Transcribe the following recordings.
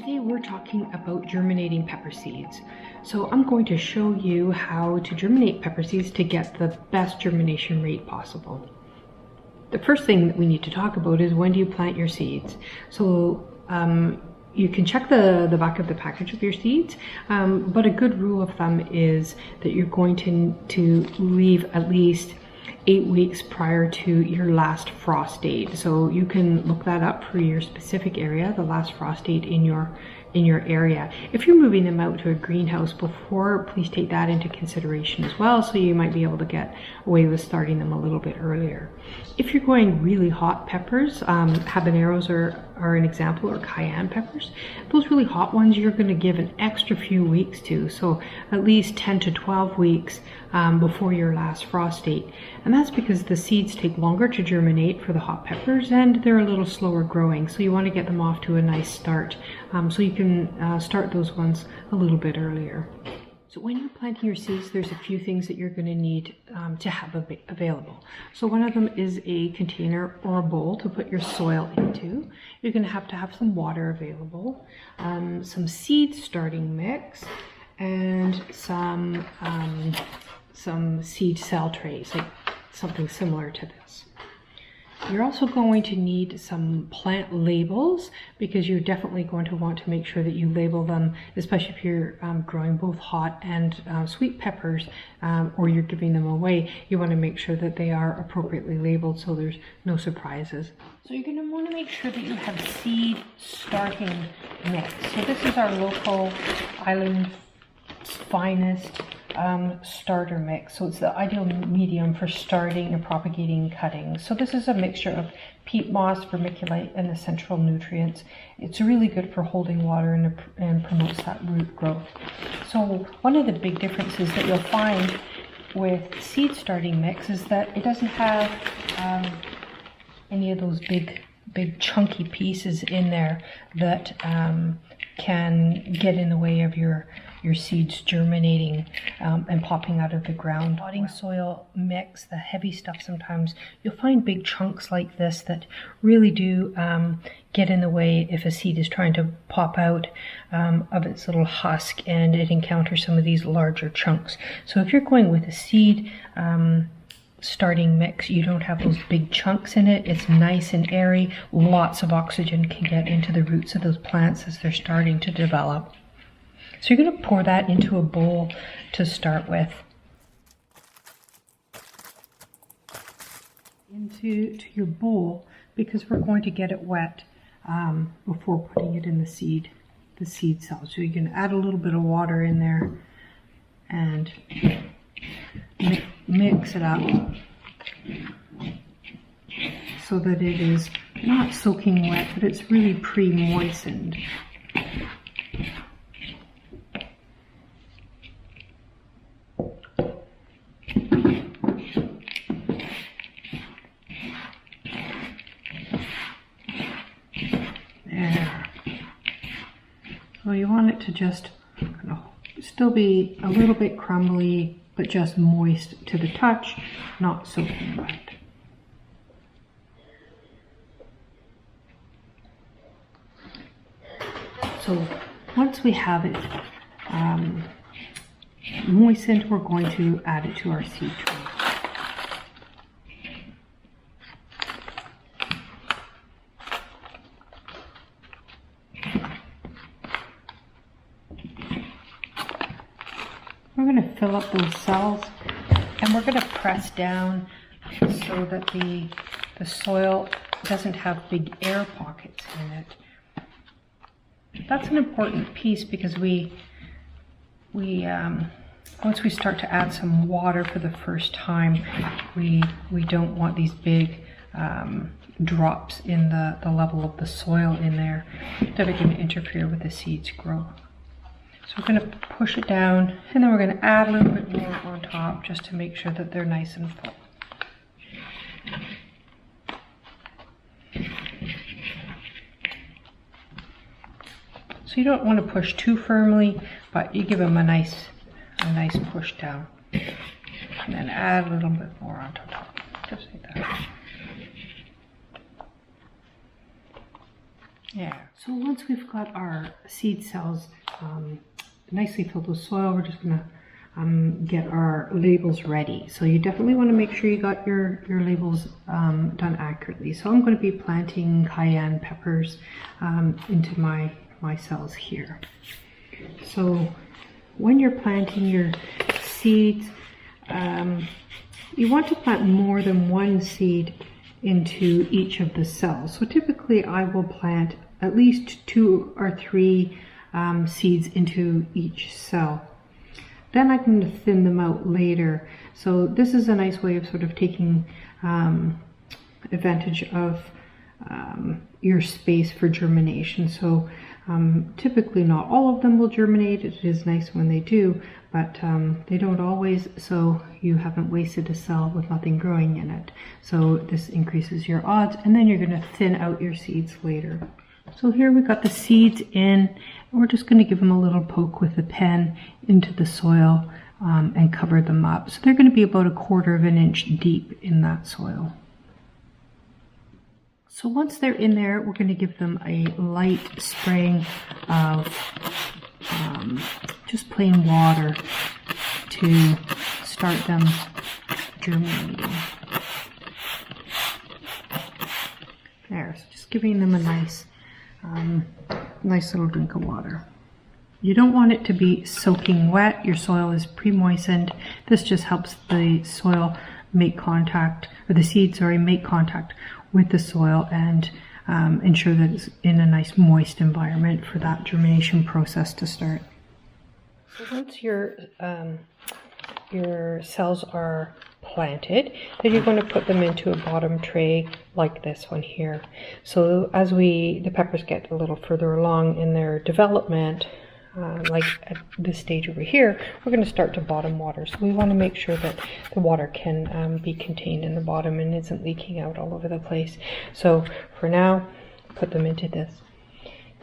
Today we're talking about germinating pepper seeds. So I'm going to show you how to germinate pepper seeds to get the best germination rate possible. The first thing that we need to talk about is when do you plant your seeds. So you can check the back of the package of your seeds, but a good rule of thumb is that you're going to leave at least 8 weeks prior to your last frost date. So you can look that up for your specific area, the last frost date in your area. If you're moving them out to a greenhouse before, please take that into consideration as well, so you might be able to get away with starting them a little bit earlier. If you're going really hot peppers, habaneros are an example, or cayenne peppers, those really hot ones you're going to give an extra few weeks to, so at least 10 to 12 weeks before your last frost date. And that's because the seeds take longer to germinate for the hot peppers and they're a little slower growing, so you want to get them off to a nice start, so you can start those ones a little bit earlier. So when you're planting your seeds, there's a few things that you're going to need to have available. So one of them is a container or a bowl to put your soil into. You're going to have some water available, some seed starting mix, and some seed cell trays, like something similar to this. You're also going to need some plant labels, because you're definitely going to want to make sure that you label them, especially if you're growing both hot and sweet peppers, or you're giving them away. You want to make sure that they are appropriately labeled so there's no surprises. So you're going to want to make sure that you have seed starting mix. So this is our local island finest starter mix. So it's the ideal medium for starting and propagating cuttings. So this is a mixture of peat moss, vermiculite, and essential nutrients. It's really good for holding water and promotes that root growth. So one of the big differences that you'll find with seed starting mix is that it doesn't have any of those big chunky pieces in there that can get in the way of your seeds germinating and popping out of the ground. Potting soil mix, the heavy stuff, sometimes you'll find big chunks like this that really do get in the way if a seed is trying to pop out of its little husk and it encounters some of these larger chunks. So if you're going with a seed starting mix, you don't have those big chunks in it. It's nice and airy. Lots of oxygen can get into the roots of those plants as they're starting to develop. So you're going to pour that into a bowl to start with. Into your bowl, because we're going to get it wet before putting it in the seed cells. So you can add a little bit of water in there and mix it up so that it is not soaking wet, but it's really pre-moistened. There. So you want it to just still be a little bit crumbly, but just moist to the touch, not soaking wet. So once we have it moistened, we're going to add it to our seed tray. We're going to fill up those cells, and we're going to press down so that the soil doesn't have big air pockets in it. That's an important piece, because once we start to add some water for the first time, we don't want these big drops in the level of the soil in there that are going to interfere with the seed's growth. So we're going to push it down, and then we're going to add a little bit more on top just to make sure that they're nice and full. So you don't want to push too firmly, but you give them a nice push down. And then add a little bit more on top, just like that. Yeah. So once we've got our seed cells nicely filled with soil, we're just gonna get our labels ready. So you definitely want to make sure you got your labels done accurately. So I'm going to be planting cayenne peppers into my cells here. So when you're planting your seeds, you want to plant more than one seed into each of the cells. So typically I will plant at least 2 or 3 seeds into each cell. Then I'm going to thin them out later. So this is a nice way of sort of taking advantage of your space for germination. So typically not all of them will germinate. It is nice when they do, but they don't always, so you haven't wasted a cell with nothing growing in it. So this increases your odds, and then you're going to thin out your seeds later. So here we got the seeds in, and we're just going to give them a little poke with a pen into the soil and cover them up. So they're going to be about 1/4 of an inch deep in that soil. So once they're in there, we're going to give them a light spraying of just plain water to start them germinating. There, so just giving them a nice little drink of water. You don't want it to be soaking wet. Your soil is pre-moistened. This just helps the soil make contact, or the seeds, sorry, make contact with the soil and ensure that it's in a nice moist environment for that germination process to start. So once your cells are planted, then you're going to put them into a bottom tray like this one here. So as the peppers get a little further along in their development, like at this stage over here, we're going to start to bottom water. So we want to make sure that the water can be contained in the bottom and isn't leaking out all over the place. So for now, put them into this.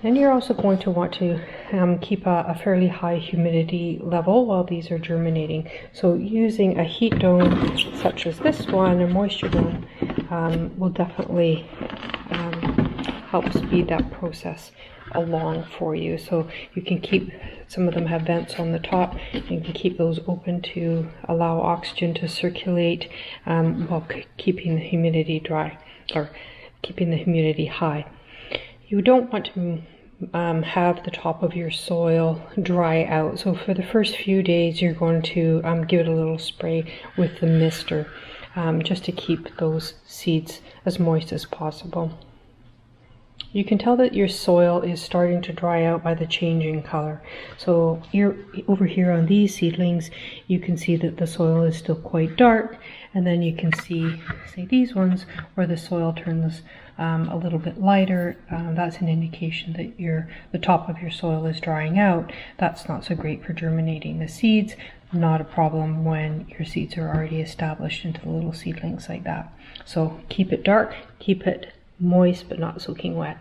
Then you're also going to want to keep a fairly high humidity level while these are germinating. So using a heat dome such as this one, a moisture dome, will definitely help speed that process along for you. So you can keep, some of them have vents on the top, and you can keep those open to allow oxygen to circulate while keeping the humidity dry, or keeping the humidity high. You don't want to have the top of your soil dry out. So for the first few days, you're going to give it a little spray with the mister just to keep those seeds as moist as possible. You can tell that your soil is starting to dry out by the change in color. So over here on these seedlings, you can see that the soil is still quite dark, and then you can see, say, these ones where the soil turns a little bit lighter. That's an indication that the top of your soil is drying out. That's not so great for germinating the seeds. Not a problem when your seeds are already established into the little seedlings like that. So keep it dark, keep it moist but not soaking wet.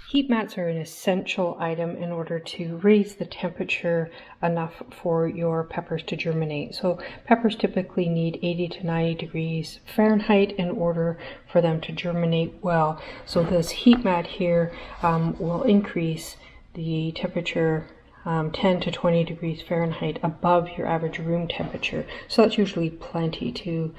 Heat mats are an essential item in order to raise the temperature enough for your peppers to germinate. So peppers typically need 80 to 90 degrees Fahrenheit in order for them to germinate well. So this heat mat here will increase the temperature 10 to 20 degrees Fahrenheit above your average room temperature. So that's usually plenty to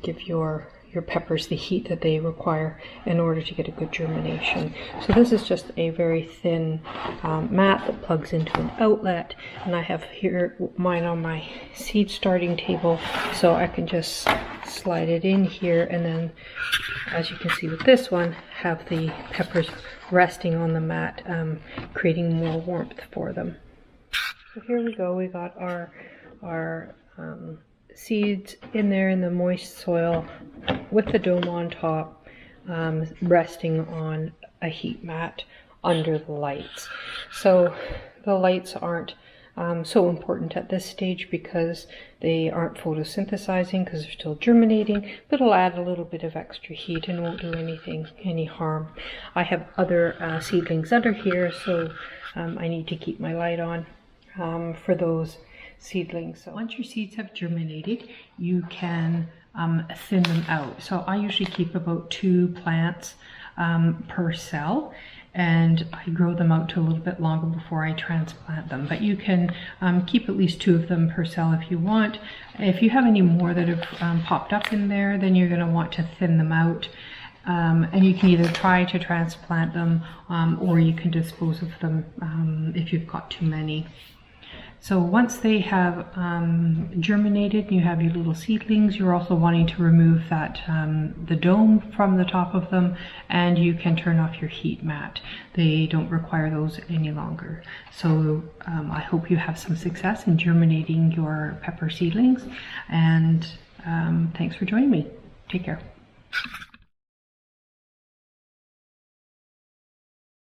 give your peppers the heat that they require in order to get a good germination. So this is just a very thin mat that plugs into an outlet, and I have here mine on my seed starting table, so I can just slide it in here, and then, as you can see with this one, have the peppers resting on the mat, creating more warmth for them. So here we go, we got our seeds in there in the moist soil with the dome on top, resting on a heat mat under the lights. So the lights aren't so important at this stage because they aren't photosynthesizing, because they're still germinating, but it'll add a little bit of extra heat and won't do any harm. I have other seedlings under here, so I need to keep my light on for those seedlings. So once your seeds have germinated, you can thin them out. So I usually keep about 2 plants per cell, and I grow them out to a little bit longer before I transplant them. But you can keep at least 2 of them per cell if you want. If you have any more that have popped up in there, then you're going to want to thin them out. And you can either try to transplant them or you can dispose of them if you've got too many. So once they have germinated and you have your little seedlings, you're also wanting to remove that the dome from the top of them, and you can turn off your heat mat. They don't require those any longer. So I hope you have some success in germinating your pepper seedlings, and thanks for joining me. Take care.